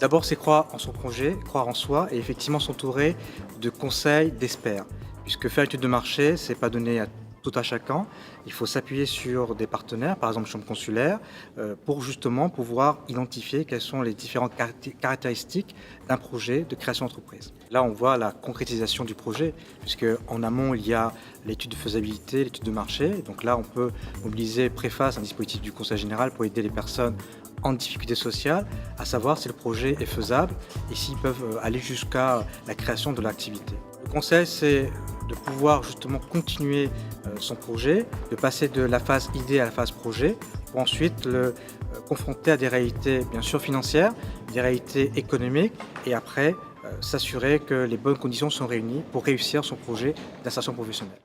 D'abord, c'est croire en son projet, croire en soi et effectivement s'entourer de conseils, d'experts. Puisque faire étude de marché, c'est pas donné à tout à chacun. Il faut s'appuyer sur des partenaires, par exemple chambre consulaire, pour justement pouvoir identifier quelles sont les différentes caractéristiques d'un projet de création d'entreprise. Là, on voit la concrétisation du projet, puisque en amont, il y a l'étude de faisabilité, l'étude de marché. Donc là, on peut mobiliser préface un dispositif du Conseil général pour aider les personnes en difficulté sociale, à savoir si le projet est faisable et s'ils peuvent aller jusqu'à la création de l'activité. Le conseil, c'est de pouvoir justement continuer son projet, de passer de la phase idée à la phase projet, pour ensuite le confronter à des réalités bien sûr financières, des réalités économiques et après s'assurer que les bonnes conditions sont réunies pour réussir son projet d'insertion professionnelle.